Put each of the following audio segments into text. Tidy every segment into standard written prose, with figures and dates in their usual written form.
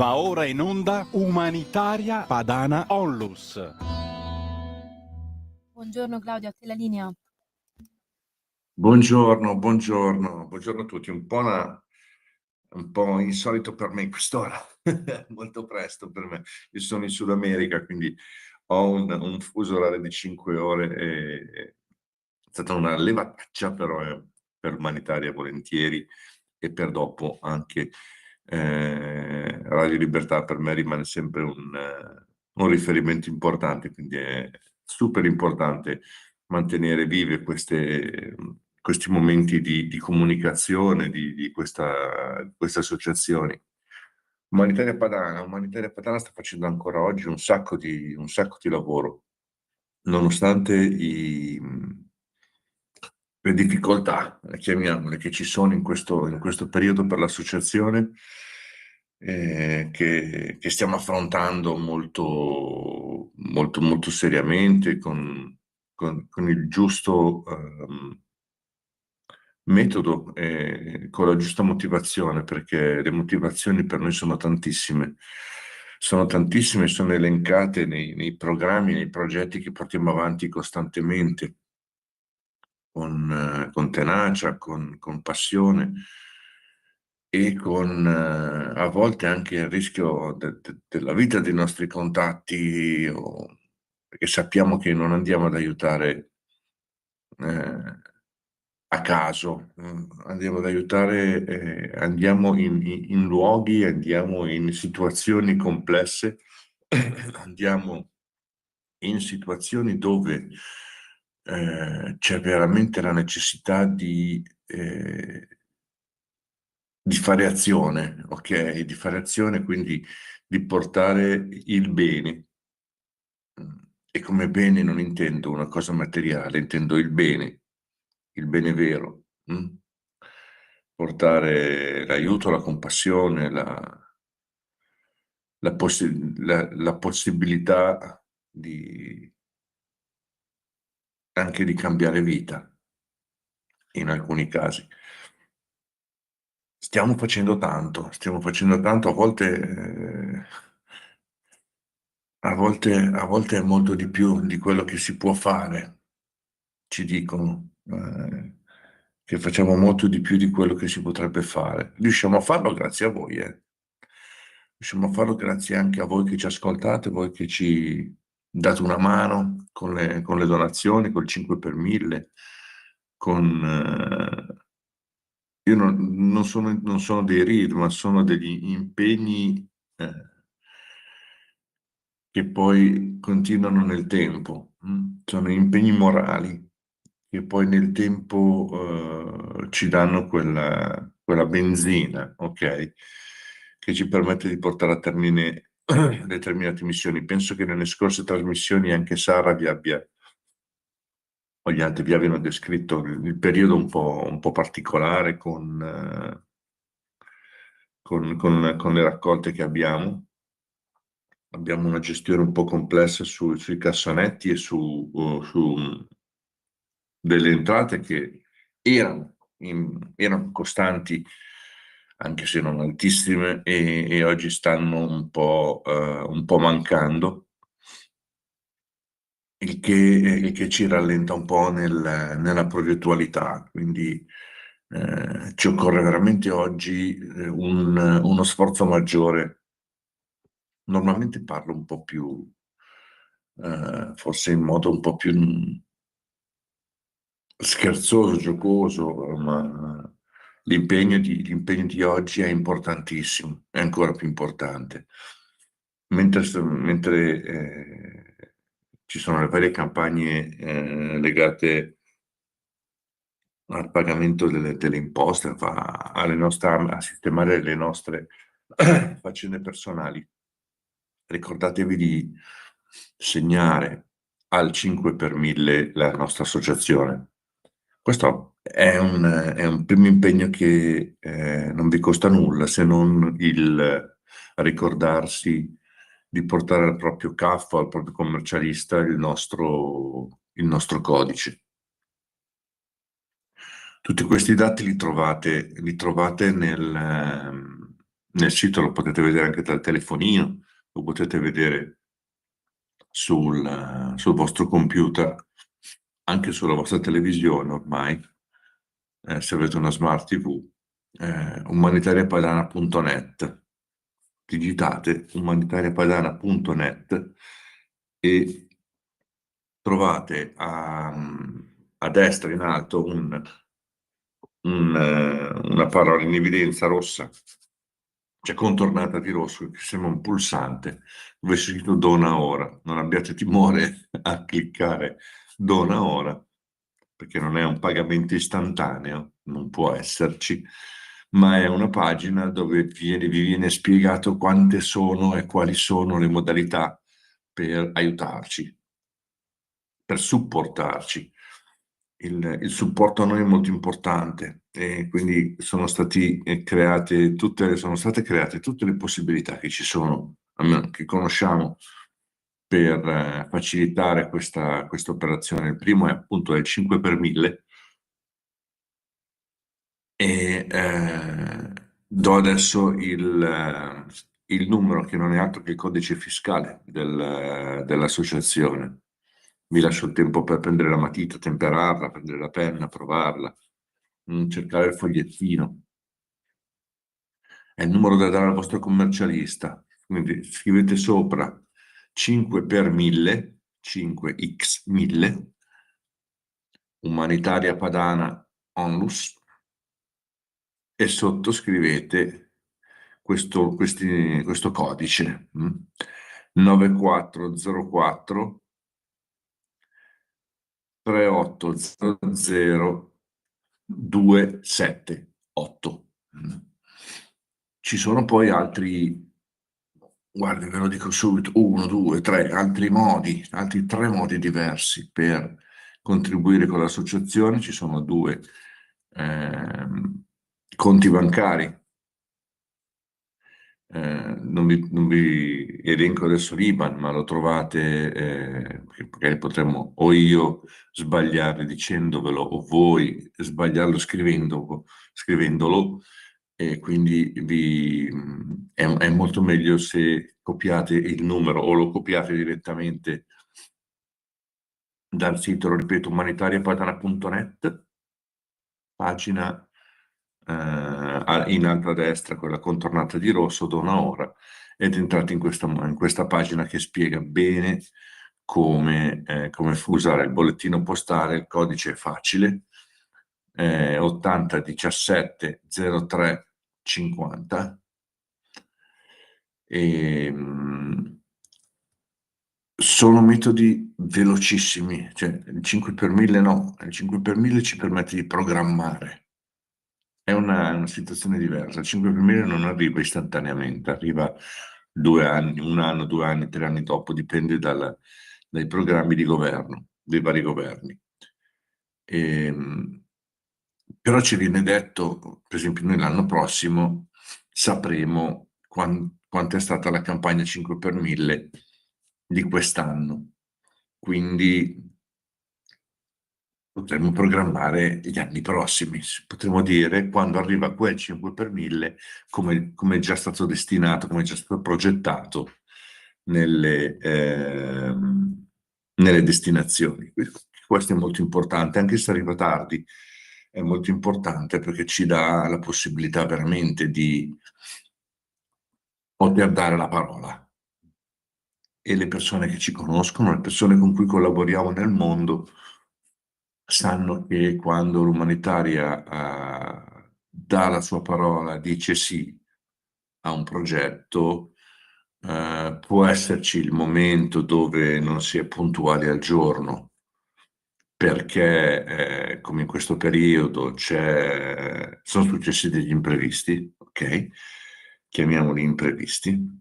Va ora in onda Umanitaria Padana Onlus. Buongiorno Claudio, a te la linea. Buongiorno a tutti. Un po' insolito per me in quest'ora, molto presto per me. Io sono in Sud America, quindi ho un fuso orario di 5 ore. È stata una levataccia, però per Umanitaria volentieri, e per dopo anche Radio Libertà per me rimane sempre un riferimento importante, quindi è super importante mantenere vive questi momenti di comunicazione di queste associazioni. Umanitaria Padana sta facendo ancora oggi un sacco di lavoro, nonostante le difficoltà, chiamiamole, che ci sono in questo periodo per l'associazione, che stiamo affrontando molto, molto, molto seriamente con il giusto metodo e con la giusta motivazione, perché le motivazioni per noi sono tantissime, sono elencate nei programmi, nei progetti che portiamo avanti costantemente, con tenacia, con passione e con a volte anche il rischio della vita dei nostri contatti, perché sappiamo che non andiamo ad aiutare a caso, andiamo ad aiutare, andiamo in luoghi, andiamo in situazioni complesse, andiamo in situazioni dove c'è veramente la necessità di fare azione, ok? Di fare azione, quindi di portare il bene. E come bene non intendo una cosa materiale, intendo il bene vero. Portare l'aiuto, la compassione, la possibilità anche di cambiare vita in alcuni casi. Stiamo facendo tanto, a volte è molto di più di quello che si può fare, ci dicono, che facciamo molto di più di quello che si potrebbe fare. Riusciamo a farlo grazie a voi, Riusciamo a farlo grazie anche a voi che ci ascoltate, voi che ci date una mano con le donazioni, col 5 per 1000, io non sono dei RID, ma sono degli impegni che poi continuano nel tempo. Sono impegni morali che poi nel tempo ci danno quella benzina, ok? Che ci permette di portare a termine determinate missioni. Penso che nelle scorse trasmissioni anche Sara o gli altri vi abbiano descritto il periodo un po' particolare con le raccolte che abbiamo. Abbiamo una gestione un po' complessa sui cassonetti e su delle entrate che erano costanti, anche se non altissime, e oggi stanno un po' mancando, il che ci rallenta un po' nella progettualità. Quindi ci occorre veramente oggi uno sforzo maggiore. Normalmente parlo un po' più, forse in modo un po' più scherzoso, giocoso, ma l'impegno di oggi è importantissimo, è ancora più importante. Mentre ci sono le varie campagne legate al pagamento delle imposte, a sistemare le nostre faccende personali. Ricordatevi di segnare al 5 per 1000 la nostra associazione. Questo è un primo impegno che non vi costa nulla, se non il ricordarsi di portare al proprio CAF, al proprio commercialista, il nostro codice. Tutti questi dati li trovate nel sito lo potete vedere anche dal telefonino, lo potete vedere sul vostro computer, anche sulla vostra televisione ormai, se avete una smart TV, umanitariapadana.net, digitate umanitariapadana.net e trovate a destra in alto una parola in evidenza rossa, cioè contornata di rosso, che sembra un pulsante, dove c'è scritto dona ora. Non abbiate timore a cliccare dona ora, perché non è un pagamento istantaneo, non può esserci, ma è una pagina dove vi viene spiegato quante sono e quali sono le modalità per aiutarci, per supportarci. Il supporto a noi è molto importante e quindi sono state create tutte le possibilità che ci sono, che conosciamo, per facilitare questa operazione. Il primo è appunto il 5 per 1000 e do adesso il numero, che non è altro che il codice fiscale dell'associazione. Vi lascio il tempo per prendere la matita, temperarla, prendere la penna, provarla, cercare il fogliettino. È il numero da dare al vostro commercialista. Quindi scrivete sopra 5 per 1000, 5x 1000, Umanitaria Padana Onlus, e sottoscrivete questo codice 9404 3800 278. Ci sono poi altri, guardi, ve lo dico subito, 1, 2, 3, altri 3 modi diversi per contribuire con l'associazione. Ci sono 2 conti bancari. Non vi elenco adesso l'IBAN, ma lo trovate, perché magari potremmo o io sbagliare dicendovelo o voi sbagliarlo scrivendolo, e quindi è molto meglio se copiate il numero o lo copiate direttamente dal sito, lo ripeto, umanitariapadana.net, pagina in alto a destra, quella contornata di rosso, dona ora, ed entrate in questa pagina che spiega bene come usare il bollettino postale. Il codice è facile, 80 17 03 50, e sono metodi velocissimi, cioè il 5 per 1000 no, il 5 per 1000 ci permette di programmare. È una situazione diversa. Il 5 per 1000 non arriva istantaneamente, arriva 2 anni, 1 anno, 2 anni, 3 anni dopo, dipende dai programmi di governo, dei vari governi. Però ci viene detto, per esempio noi l'anno prossimo sapremo quanto è stata la campagna 5 per 1000 di quest'anno, quindi potremmo programmare gli anni prossimi, potremmo dire quando arriva quel 5 per 1000 come è già stato destinato, come è già stato progettato nelle destinazioni. Questo è molto importante, anche se arriva tardi, è molto importante perché ci dà la possibilità veramente di poter dare la parola. E le persone che ci conoscono, le persone con cui collaboriamo nel mondo, sanno che quando l'umanitaria dà la sua parola, dice sì a un progetto, può esserci il momento dove non si è puntuali al giorno, perché come in questo periodo sono successi degli imprevisti, ok? Chiamiamoli imprevisti.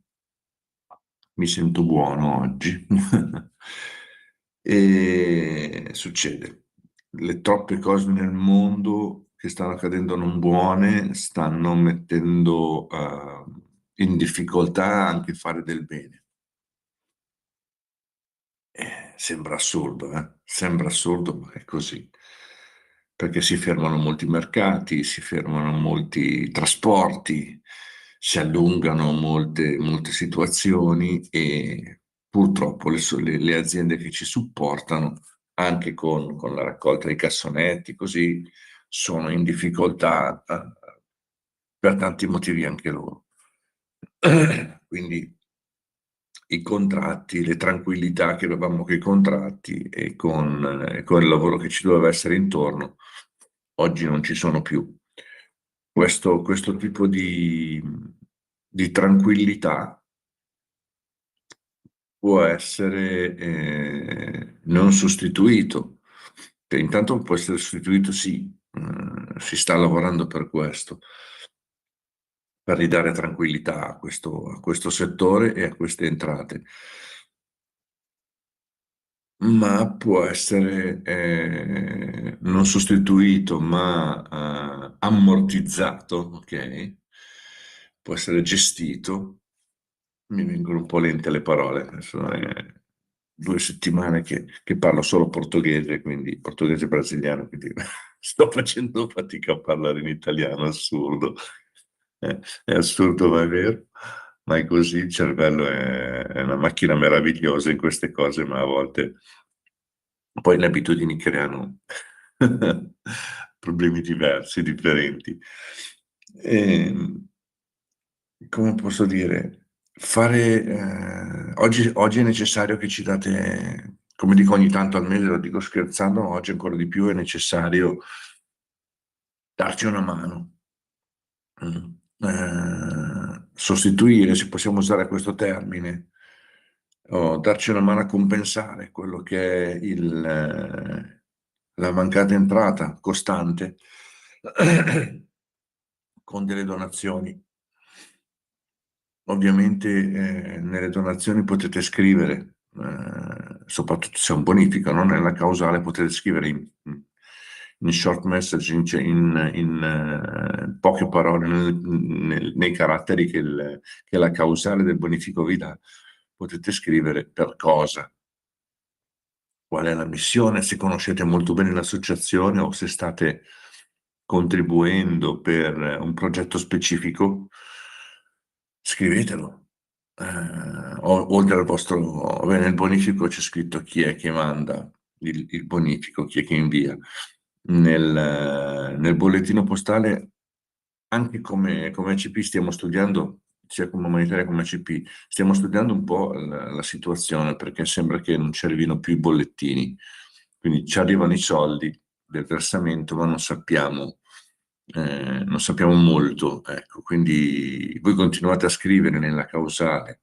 Mi sento buono oggi. E succede. Le troppe cose nel mondo che stanno accadendo non buone stanno mettendo in difficoltà anche fare del bene. Sembra assurdo, Sembra assurdo, ma è così. Perché si fermano molti mercati, si fermano molti trasporti, si allungano molte situazioni e purtroppo le aziende che ci supportano, anche con la raccolta dei cassonetti, così, sono in difficoltà per tanti motivi anche loro. Quindi i contratti, le tranquillità che avevamo con i contratti e con il lavoro che ci doveva essere intorno, oggi non ci sono più. Questo tipo di tranquillità può essere non sostituito. Intanto può essere sostituito, sì, si sta lavorando per questo, per ridare tranquillità a questo settore e a queste entrate. Ma può essere non sostituito, ma ammortizzato, ok? Può essere gestito. Mi vengono un po' lente le parole, adesso è 2 settimane che parlo solo portoghese, quindi portoghese brasiliano, quindi sto facendo fatica a parlare in italiano, assurdo. È assurdo, ma è vero. Ma è così, il cervello è una macchina meravigliosa in queste cose, ma a volte poi le abitudini creano problemi diversi, differenti. Come posso dire, oggi è necessario che ci date, come dico ogni tanto al mese, lo dico scherzando, ma oggi ancora di più è necessario darci una mano. Sostituire, se possiamo usare questo termine, o darci una mano a compensare quello che è la mancata entrata costante con delle donazioni. Ovviamente nelle donazioni potete scrivere, soprattutto se è un bonifico, no? Nella causale potete scrivere in short message, in poche parole, nei caratteri che la causale del bonifico vi dà, potete scrivere per cosa, qual è la missione, se conoscete molto bene l'associazione o se state contribuendo per un progetto specifico, scrivetelo. Oltre al vostro, nel bonifico c'è scritto chi è che manda il bonifico, chi è che invia. Nel bollettino postale, anche come ACP stiamo studiando, sia come umanitaria come ACP, stiamo studiando un po' la situazione, perché sembra che non ci arrivino più i bollettini, quindi ci arrivano i soldi del versamento, ma non sappiamo molto, ecco. Quindi voi continuate a scrivere nella causale,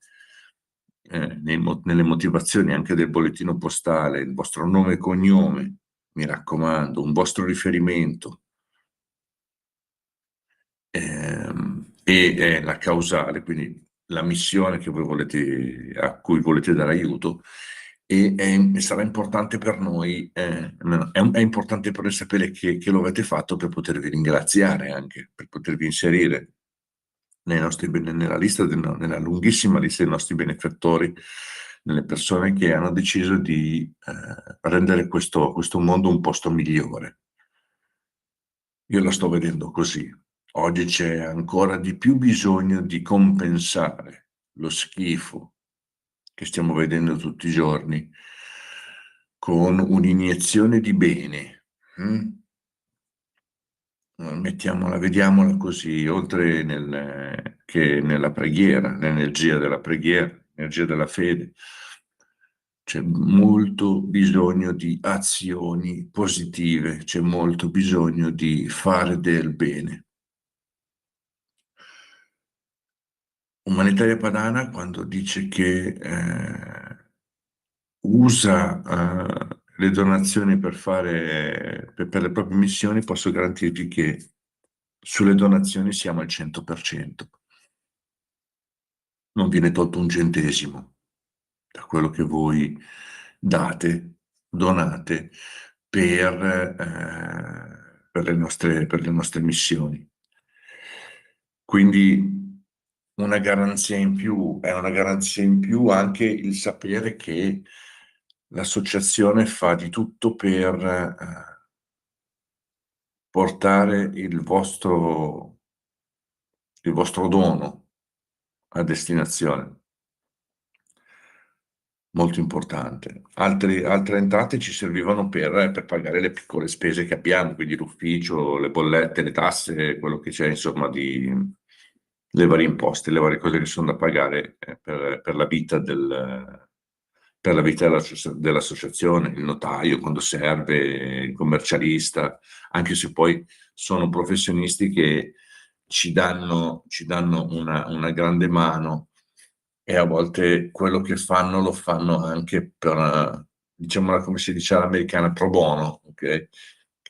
nelle motivazioni anche del bollettino postale, il vostro nome e cognome, mi raccomando, un vostro riferimento, e la causale, quindi la missione che voi a cui volete dare aiuto, e sarà importante per noi, è importante per noi sapere che lo avete fatto, per potervi ringraziare, anche per potervi inserire nella lunghissima lista dei nostri benefattori, nelle persone che hanno deciso di rendere questo mondo un posto migliore. Io la sto vedendo così. Oggi c'è ancora di più bisogno di compensare lo schifo che stiamo vedendo tutti i giorni con un'iniezione di bene. Vediamola così, oltre che nella preghiera, l'energia della preghiera, l'energia della fede. C'è molto bisogno di azioni positive, c'è molto bisogno di fare del bene. Umanitaria Padana, quando dice che usa le donazioni per le proprie missioni, posso garantirvi che sulle donazioni siamo al 100%. Non viene tolto un centesimo da quello che voi donate per le nostre missioni. Quindi è una garanzia in più anche il sapere che l'associazione fa di tutto per portare il vostro dono a destinazione. Molto importante. Altre entrate ci servivano per pagare le piccole spese che abbiamo, quindi l'ufficio, le bollette, le tasse, quello che c'è, insomma, le varie imposte, le varie cose che sono da pagare per la vita dell'associazione, il notaio quando serve, il commercialista, anche se poi sono professionisti che ci danno una grande mano, e a volte quello che fanno lo fanno anche per, diciamo, come si dice all'americana, pro bono, ok? Che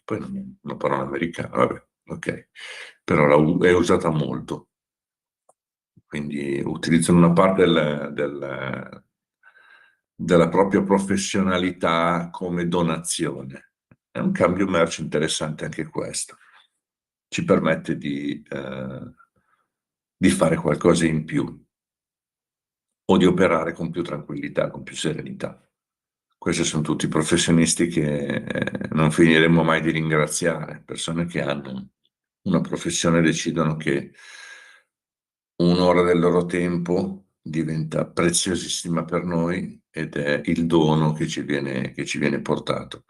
poi non è una parola americana, vabbè, ok, però è usata molto, quindi utilizzano una parte della propria professionalità come donazione. È un cambio merci interessante anche questo. Ci permette di fare qualcosa in più o di operare con più tranquillità, con più serenità. Questi sono tutti professionisti che non finiremo mai di ringraziare, persone che hanno una professione e decidono che un'ora del loro tempo diventa preziosissima per noi ed è il dono che ci viene portato.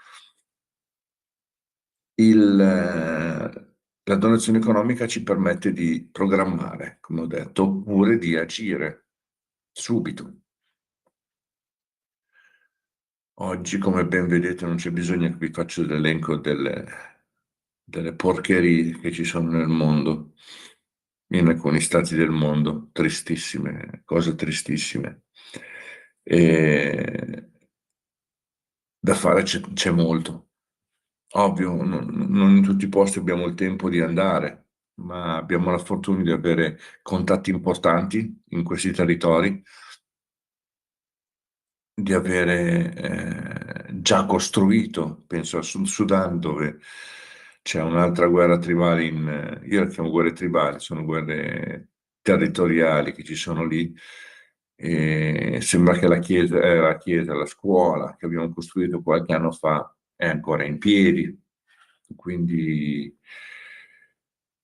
La donazione economica ci permette di programmare, come ho detto, oppure di agire subito. Oggi, come ben vedete, non c'è bisogno che vi faccia l'elenco delle porcherie che ci sono nel mondo, in alcuni stati del mondo, tristissime, cose tristissime. E da fare c'è molto. Ovvio, non in tutti i posti abbiamo il tempo di andare, ma abbiamo la fortuna di avere contatti importanti in questi territori, di avere già costruito, penso al Sud Sudan, dove c'è un'altra guerra tribale, io le chiamo guerre tribali, sono guerre territoriali che ci sono lì, e sembra che la scuola che abbiamo costruito qualche anno fa è ancora in piedi, quindi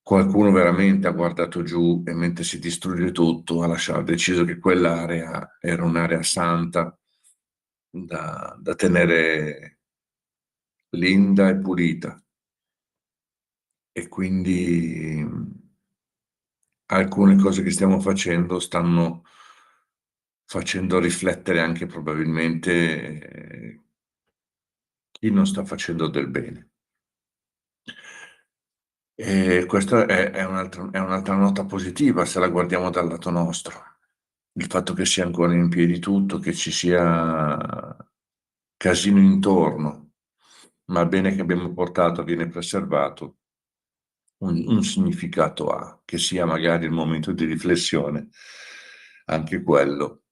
qualcuno veramente ha guardato giù e mentre si distrugge tutto ha deciso che quell'area era un'area santa da tenere linda e pulita, e quindi alcune cose che stiamo facendo stanno facendo riflettere anche probabilmente chi non sta facendo del bene. E questa è un'altra nota positiva se la guardiamo dal lato nostro. Il fatto che sia ancora in piedi tutto, che ci sia casino intorno, ma il bene che abbiamo portato viene preservato, un significato ha, che sia magari il momento di riflessione, anche quello,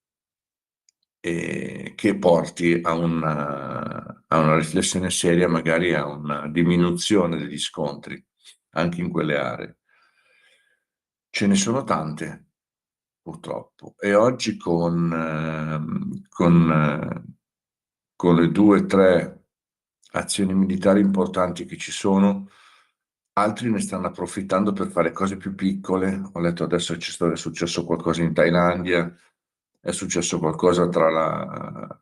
e che porti a una riflessione seria, magari a una diminuzione degli scontri anche in quelle aree. Ce ne sono tante, purtroppo, e oggi con le 2 o 3 azioni militari importanti che ci sono, altri ne stanno approfittando per fare cose più piccole. Ho letto adesso è successo qualcosa in Thailandia, è successo qualcosa tra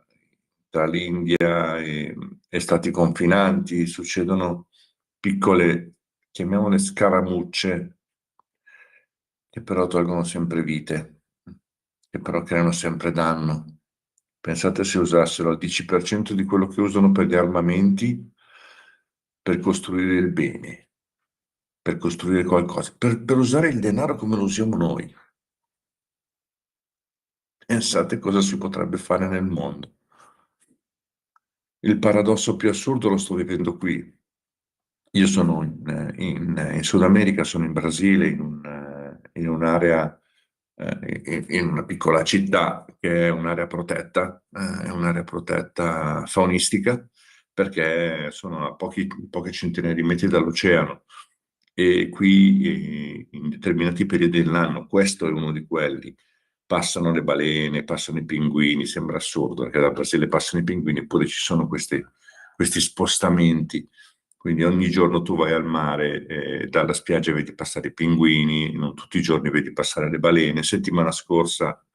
l'India e stati confinanti, succedono piccole, chiamiamole scaramucce, che però tolgono sempre vite, che però creano sempre danno. Pensate se usassero il 10% di quello che usano per gli armamenti per costruire il bene, per costruire qualcosa, per usare il denaro come lo usiamo noi. Pensate cosa si potrebbe fare nel mondo. Il paradosso più assurdo lo sto vivendo qui. Io sono in Sud America, sono in Brasile, in un'area, in una piccola città che è è un'area protetta faunistica, perché sono a poche centinaia di metri dall'oceano, e qui in determinati periodi dell'anno, questo è uno di quelli, passano le balene, passano i pinguini, sembra assurdo perché dal Brasile passano i pinguini, eppure ci sono questi spostamenti Quindi ogni giorno tu vai al mare e dalla spiaggia vedi passare i pinguini, non tutti i giorni vedi passare le balene. Settimana scorsa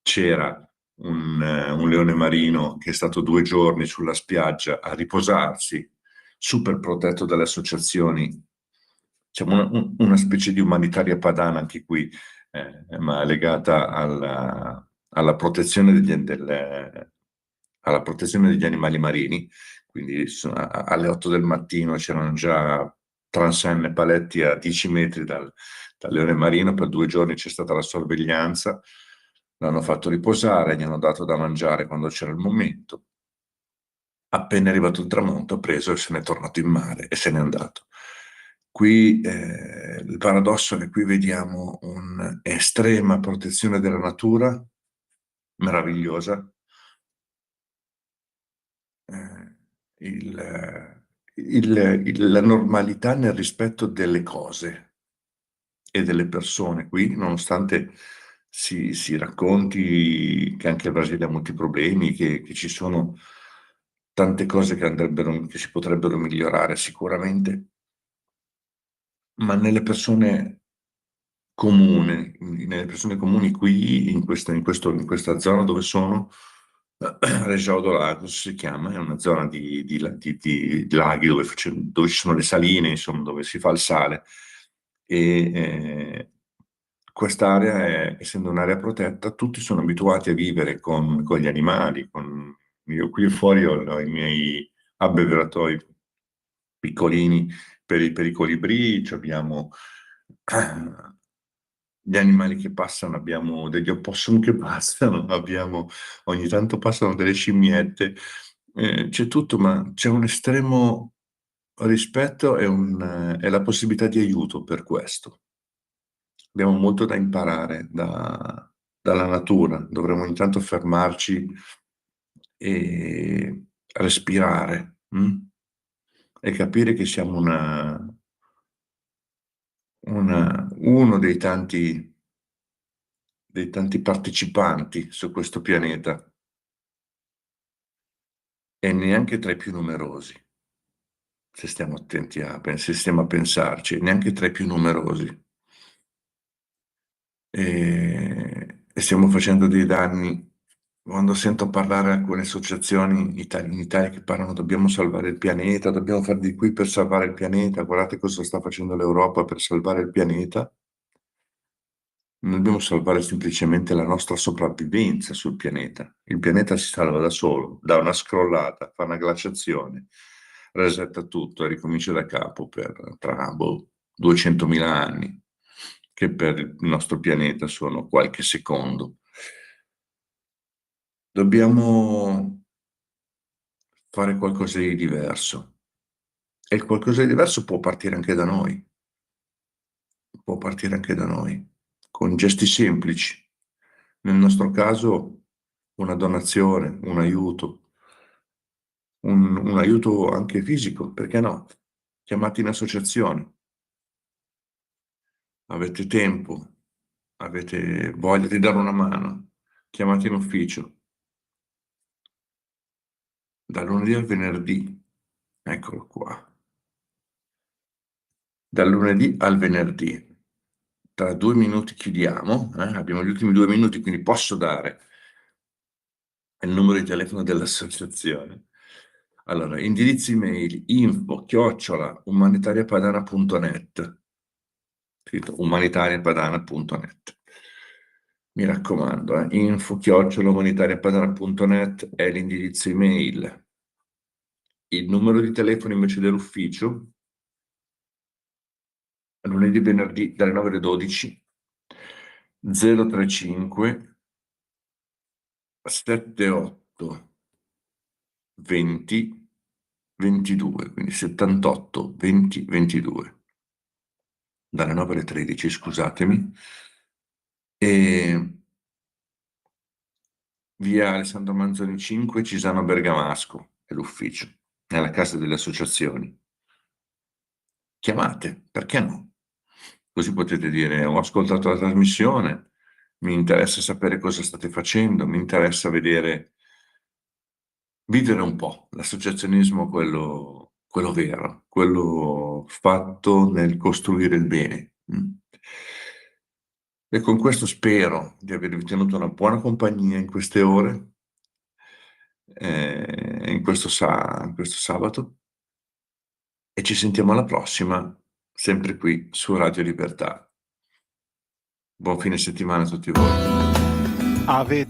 c'era un leone marino che è stato 2 giorni sulla spiaggia a riposarsi, super protetto dalle associazioni. Diciamo una specie di umanitaria padana anche qui, ma legata alla protezione alla protezione degli animali marini. Quindi alle 8 del mattino c'erano già transenne paletti a 10 metri dal leone marino. Per 2 giorni c'è stata la sorveglianza, l'hanno fatto riposare, gli hanno dato da mangiare quando c'era il momento. Appena è arrivato il tramonto, ha preso e se n'è tornato in mare e se n'è andato. Qui il paradosso è che qui vediamo un'estrema protezione della natura, meravigliosa, la normalità nel rispetto delle cose e delle persone. Qui, nonostante si racconti che anche il Brasile ha molti problemi, che ci sono tante cose che si potrebbero migliorare sicuramente, ma nelle persone comuni qui, in questa zona dove sono, Região do Lagos si chiama, è una zona di laghi dove ci sono le saline, insomma, dove si fa il sale. E quest'area, essendo un'area protetta, tutti sono abituati a vivere con gli animali. Io qui fuori ho i miei abbeveratoi piccolini per i colibrì, abbiamo gli animali che passano, abbiamo degli opossum che passano, ogni tanto passano delle scimmiette, c'è tutto, ma c'è un estremo rispetto e la possibilità di aiuto per questo. Abbiamo molto da imparare dalla natura, dovremmo intanto fermarci e respirare, e capire che siamo uno dei tanti partecipanti su questo pianeta e neanche tra i più numerosi, se stiamo attenti se stiamo a pensarci, neanche tra i più numerosi. E stiamo facendo dei danni. Quando sento parlare alcune associazioni in Italia che parlano dobbiamo salvare il pianeta, dobbiamo fare di qui per salvare il pianeta, guardate cosa sta facendo l'Europa per salvare il pianeta. Non dobbiamo salvare semplicemente la nostra sopravvivenza sul pianeta. Il pianeta si salva da solo, dà una scrollata, fa una glaciazione, resetta tutto e ricomincia da capo tra 200.000 anni, che per il nostro pianeta sono qualche secondo. Dobbiamo fare qualcosa di diverso. E il qualcosa di diverso può partire anche da noi. Può partire anche da noi, con gesti semplici. Nel nostro caso, una donazione, un aiuto, un aiuto anche fisico, perché no? Chiamate in associazione. Avete tempo, avete voglia di dare una mano, chiamate in ufficio. Dal lunedì al venerdì, eccolo qua. Dal lunedì al venerdì. Tra 2 minuti chiudiamo, abbiamo gli ultimi 2 minuti, quindi posso dare il numero di telefono dell'associazione. Allora, indirizzo email info@umanitariapadana.net, scritto umanitariapadana.net. Mi raccomando, info@umanitariapadana.net è l'indirizzo email. Il numero di telefono invece dell'ufficio, lunedì e venerdì dalle 9 alle 12, 035 78 20 22, quindi 78 20 22, dalle 9 alle 13, scusatemi, e via Alessandro Manzoni 5, Cisano Bergamasco, è l'ufficio, è la casa delle associazioni. Chiamate, perché no? Così potete dire: ho ascoltato la trasmissione, mi interessa sapere cosa state facendo, mi interessa vivere un po' l'associazionismo, quello quello vero, quello fatto nel costruire il bene. E con questo spero di avervi tenuto una buona compagnia in queste ore, in questo sabato, e ci sentiamo alla prossima, sempre qui su Radio Libertà. Buon fine settimana a tutti voi. Avete